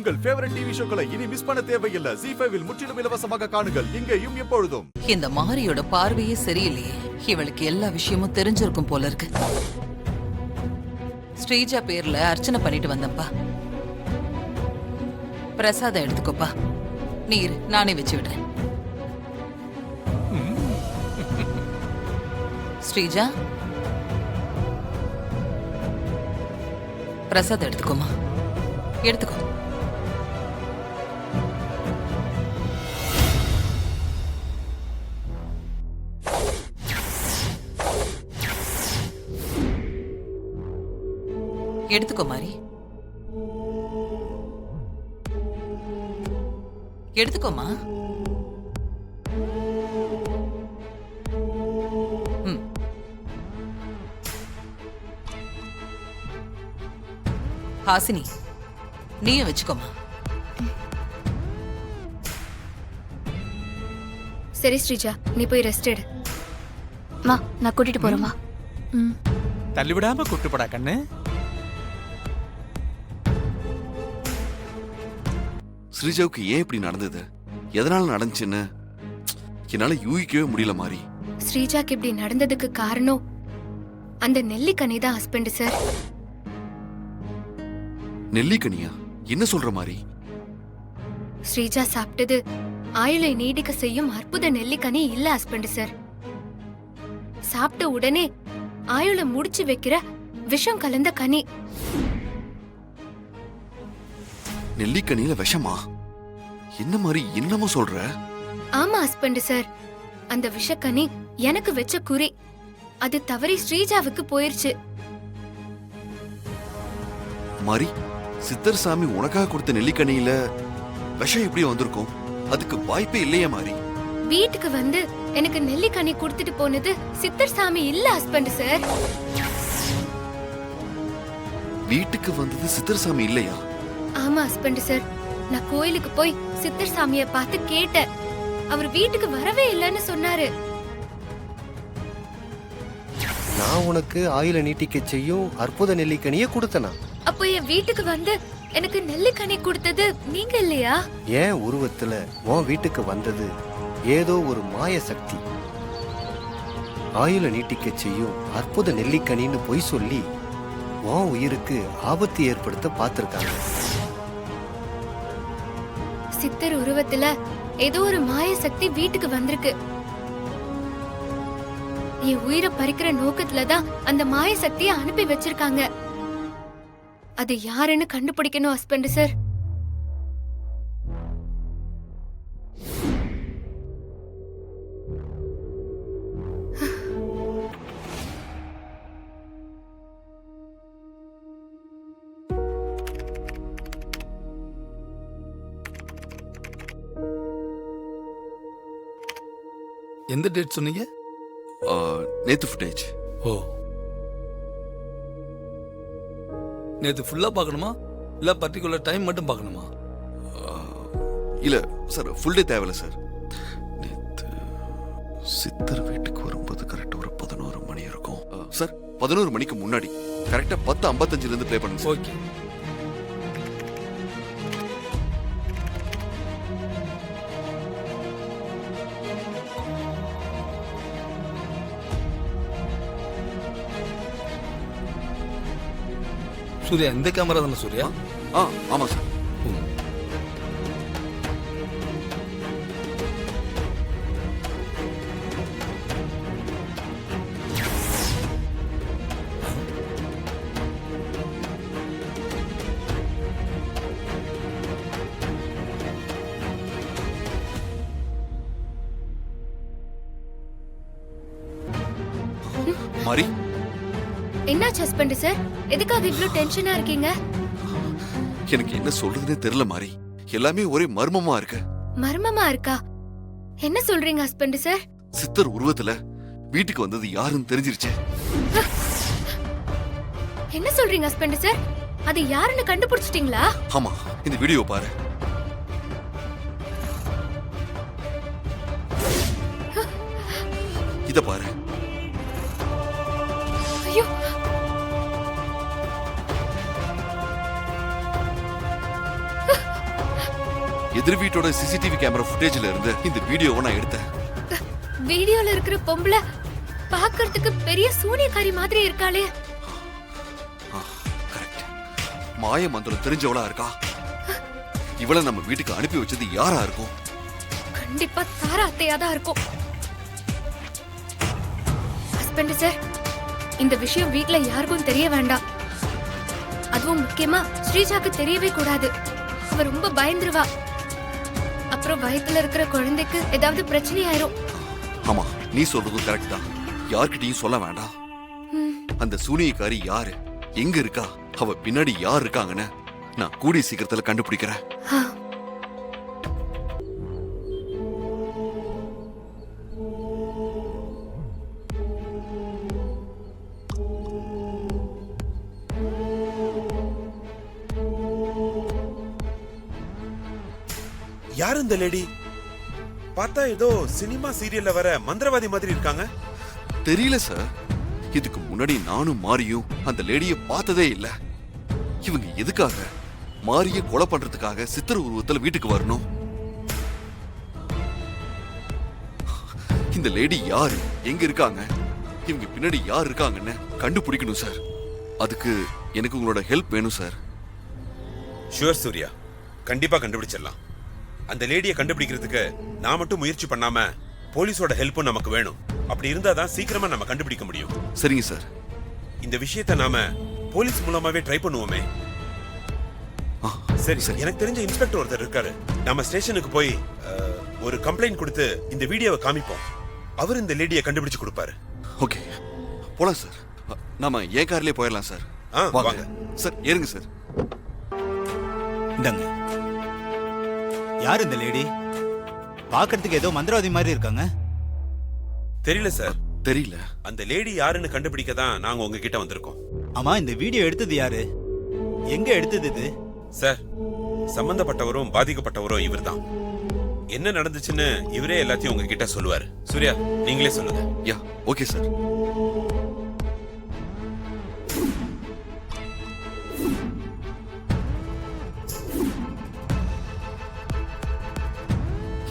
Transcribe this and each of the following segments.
உங்கள் favourite TV ஷோக்களை இனி miss பண்ண தேவையில்லை. ZEE5 இல் முற்றிலும் இலவசமாக காணுங்கள், இங்கேயும் எப்பொழுதும். இந்த மாரியோட பார்வையே சரியில்லையே. இவளுக்கு எல்லா விஷயமும் தெரிஞ்சிருக்கும் போல இருக்கு. ஸ்ரீஜா பேர்ல அர்ச்சனை பண்ணிட்டு வந்தப்பா. பிரசாதம் எடுத்துக்கோப்பா. நீர் நானே வச்சு விடுறேன். ஸ்ரீஜா, பிரசாதம் எடுத்துக்கோமா. எடுத்துக்கோ. எடுத்துக்கோ மாரி. எடுத்துக்கோமா. ஹாசினி, நீயும் வச்சுக்கோமா. சரி ஸ்ரீஜா, நீ போய் ரெஸ்ட் எடு. மா, நான் கூட்டிட்டு போறேம்மா. தள்ளி விடாம கூட்டு போடா கண்ணு. ஸ்ரீஜாவுக்கு ஏன் இப்படி நடந்தது, எதனால நடந்துச்சுன்னு என்னால யூகிக்கவே முடியல மாறி. ஸ்ரீஜாக்கு இப்படி நடந்ததுக்கு காரணம் அந்த நெல்லிக்கனி தான் ஹஸ்பண்ட் சார். நெல்லிக்கனியா? என்ன சொல்ற மாறி? ஸ்ரீஜா சாப்பிட்டது ஆயுளை நீடிக்க செய்யும் அற்புத நெல்லிக்கனி இல்ல ஹஸ்பண்ட் சார். சாப்பிட்ட உடனே ஆயுளை முடிச்சு வைக்கிற விஷம் கலந்த கனி. நெல்லிக்கனியில விஷமா? என்ன மாதிரி என்னமோ சொல்ற? ஆமா ஹஸ்பண்ட் சார், அந்த விஷக்கனி எனக்கு வச்ச குறி. அது தவறி ஸ்ரீஜாவுக்கு போயிருச்சு. மாறி, சித்தர் சாமி உனக்காக கொடுத்த நெல்லிக்கனியில விஷம் எப்படி வந்திருக்கும்? அதுக்கு வாய்ப்பே இல்லையே மாறி. வீட்டுக்கு வந்து எனக்கு நெல்லிக்கனி கொடுத்துட்டு போனது சித்தர் சாமி இல்ல ஹஸ்பண்ட் சார். வீட்டுக்கு வந்தது சித்தர் சாமி இல்லையா? ஆமா ஹஸ்பண்ட் சார், நான் கோயிலுக்கு போய் சித்தர் சாமிய பார்த்து கேட்டேன். அவர் வீட்டுக்கு வரவே இல்லைன்னு சொன்னாரு. நான் உனக்கு ஆயுள நீட்டிக்க செய்யும் அற்புத நெல்லிக்கனியை கொடுத்தனா? அப்போ என் வீட்டுக்கு வந்து எனக்கு நெல்லிக்கனி கொடுத்தது நீங்க இல்லையா? ஏன் உருவத்துல உன் வீட்டுக்கு வந்தது ஏதோ ஒரு மாய சக்தி. ஆயுள நீட்டிக்க செய்யும் அற்புத நெல்லிக்கனின்னு பொய் சொல்லி உன் உயிருக்கு ஆபத்து ஏற்படுத்த பார்த்திருக்காங்க. சித்தர் உருவத்துல ஏதோ ஒரு மாய சக்தி வீட்டுக்கு வந்திருக்கு. என் உயிரை பறிக்கிற நோக்கத்துலதான் அந்த மாய சக்தியை அனுப்பி வச்சிருக்காங்க. அது யாருன்னு கண்டுபிடிக்கணும் ஹஸ்பண்ட் சார். எந்த டேட் சொன்னீங்க? நேத்து ஃபுட்டேஜ். ஓ, நேத்து ஃபுல்லா பார்க்கணுமா இல்ல பர்டிகுலர் டைம் மட்டும் பார்க்கணுமா? இல்ல சார், ஃபுல் டே தேவையில்ல சார். நேத்து சித்தர் வீட்டுக்கு வரும்போது கரெக்டா ஒரு 11 மணி இருக்கும் சார். 11 மணிக்கு முன்னாடி கரெக்டா 10:55 இருந்து ப்ளே பண்ணுங்க. ஓகே. சூர்யா, இந்த கேமரா தானே சூர்யா? ஆமா சார். மாறி, என்னாச்சு ஹஸ்பண்ட் சார்? எதுக்காக இவ்ளோ டென்ஷனா இருக்கீங்க? எனக்கு என்ன சொல்றதுன்னே தெரியல மாறி. எல்லாமே ஒரே மர்மமா இருக்கு. மர்மமா இருக்கா? என்ன சொல்றீங்க ஹஸ்பண்ட் சார்? சித்தர் உருவத்துல வீட்டுக்கு வந்தது யாருன்னு தெரிஞ்சிருச்சு. என்ன சொல்றீங்க ஹஸ்பண்ட் சார்? அது யாருன்னு கண்டுபிடிச்சிட்டீங்களா? ஆமா, இந்த வீடியோ பாரு. இத பாரு. ஐயோ, எதிர் வீட்டோட சிசிடிவி கேமரா ஃபுட்டேஜ்ல இருந்து இந்த வீடியோவை நான் எடுத்தேன். வீடியோல இருக்கிற பொம்பளை பார்க்கிறதுக்கு பெரிய சூனியக்காரி மாதிரி இருக்காளே. கரெக்ட். மாய மந்திரம் தெரிஞ்சவளா இருக்கா. இவளை நம்ம வீட்டுக்கு அனுப்பி வச்சது யாரா இருக்கும்? கண்டிப்பா தாரா அத்தையா தான் இருக்கும். ஹஸ்பண்ட் சார், இந்த விஷயம் வீட்ல யாருக்கும் தெரிய வேண்டாம். அதுவும் முக்கியமா ஸ்ரீஜாக்கு தெரியவே கூடாது. அவ ரொம்ப பயந்துருவா. அப்புறம் வயித்துல இருக்கிற குழந்தைக்கு ஏதாவது பிரச்சனை ஆயிரும். ஆமா, நீ சொல்றதும் கரெக்ட் தான். யார்கிட்டயும் சொல்ல வேண்டாம். அந்த சூனியக்காரி யாரு, எங்க இருக்கா, அவ பின்னாடி யார் இருக்காங்கன்னு நான் கூடிய சீக்கிரத்துல கண்டுபிடிக்கிறேன். யார் இந்த லேடி? பார்த்தா ஏதோ சினிமா சீரியல்ல வர மந்திரவாதி மாதிரி இருக்காங்க. தெரியல சார். இதுக்கு முன்னாடி நானும் மாரியும் அந்த லேடிய பார்த்ததே இல்ல. இவங்க எதுக்காக மாரிய கொலை பண்றதுக்காக சித்திர உருவத்துல வீட்டுக்கு வரணும்? இந்த லேடி யாரு, எங்க இருக்காங்க, இவங்க பின்னாடி யார் இருக்காங்கன்னு கண்டுபிடிக்கணும் சார். அதுக்கு எனக்கு உங்களோட ஹெல்ப் வேணும் சார். ஷுவர் சூர்யா, கண்டிப்பா கண்டுபிடிச்சிடலாம். அந்த லேடியை கண்டுபிடிக்கிறதுக்கு நான் மட்டும் முயற்சி பண்ணாம போலீஸோட ஹெல்ப்பும் நமக்கு வேணும். அப்படி இருந்தா தான் சீக்கிரமா நம்ம கண்டுபிடிக்க முடியும். சரிங்க சார். இந்த விஷயத்தை நாம போலீஸ் மூலமாவே ட்ரை பண்ணுவோமே. சரி, எனக்கு தெரிஞ்ச இன்ஸ்பெக்டர் ஒருத்தர் இருக்காரு. நம்ம ஸ்டேஷனுக்கு போய் ஒரு கம்ப்ளைண்ட் கொடுத்து இந்த வீடியோவை காமிப்போம். அவர் இந்த லேடியை கண்டுபிடிச்சு கொடுப்பாரு. ஓகே, போலாம் சார். நாம ஏன் கார்லயே போயிடலாம் சார். வாங்க சார், ஏறுங்க சார். இந்தாங்க. யார் இந்த லேடி? பார்க்கிறதுக்கு ஏதோ மந்திரவாதி மாதிரி இருக்காங்க. தெரியல சார். தெரியல. அந்த லேடி யாருன்னு கண்டுபிடிக்க தான் நாங்க உங்ககிட்ட வந்திருக்கோம். ஆமா, இந்த வீடியோ எடுத்தது யாரு? எங்க எடுத்தது இது? சார், சம்பந்தப்பட்டவரும் பாதிக்கப்பட்டவரும் இவர்தான். என்ன நடந்துச்சுன்னு இவரே எல்லாத்தையும் உங்ககிட்ட சொல்லுவாரு. சூர்யா, நீங்களே சொல்லுங்க. யா, ஓகே சார்.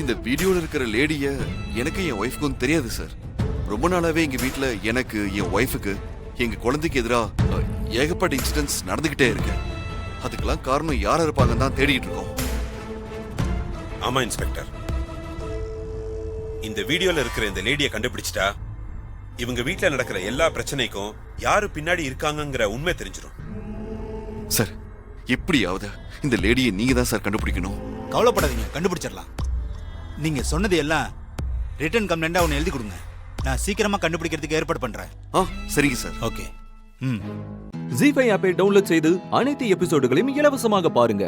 இந்த வீடியோல இருக்கிற லேடிய எனக்கு என் ஒய்ஃப்க்கும் தெரியாது சார். ரொம்ப நாளாவே எங்க வீட்டுல எனக்கு, என் ஒய்ஃபுக்கு, எங்க குழந்தைக்கு எதிரா ஏகப்பட்ட இன்சிடென்ட்ஸ் நடந்துகிட்டே இருக்கு. அதுக்கெல்லாம் காரணம் யாரா இருப்பாங்கன்னு தான் தேடிட்டு இருக்கோம். ஆமா இன்ஸ்பெக்டர், இந்த வீடியோல இருக்கிற இந்த லேடியை கண்டுபிடிச்சிட்டா இவங்க வீட்டுல நடக்கிற எல்லா பிரச்சனைக்கும் யாரு பின்னாடி இருக்காங்கங்கிற உண்மை தெரிஞ்சிடும். சார், எப்படியாவது இந்த லேடியை நீங்க தான் சார் கண்டுபிடிக்கணும். கவலைப்படாதீங்க, கண்டுபிடிச்சிடலாம். நீங்க சொன்னது எல்லாம் ரிட்டன் கம்ப்ளைண்டா ஒன்று எழுதி கொடுங்க. நான் சீக்கிரமா கண்டுபிடிக்கிறதுக்கு ஏற்பாடு பண்றேன். சரிங்க சார். ஓகே. ஜீ5 ஆப்பை டவுன்லோட் செய்து அனைத்து எபிசோடுகளையும் இலவசமாக பாருங்க.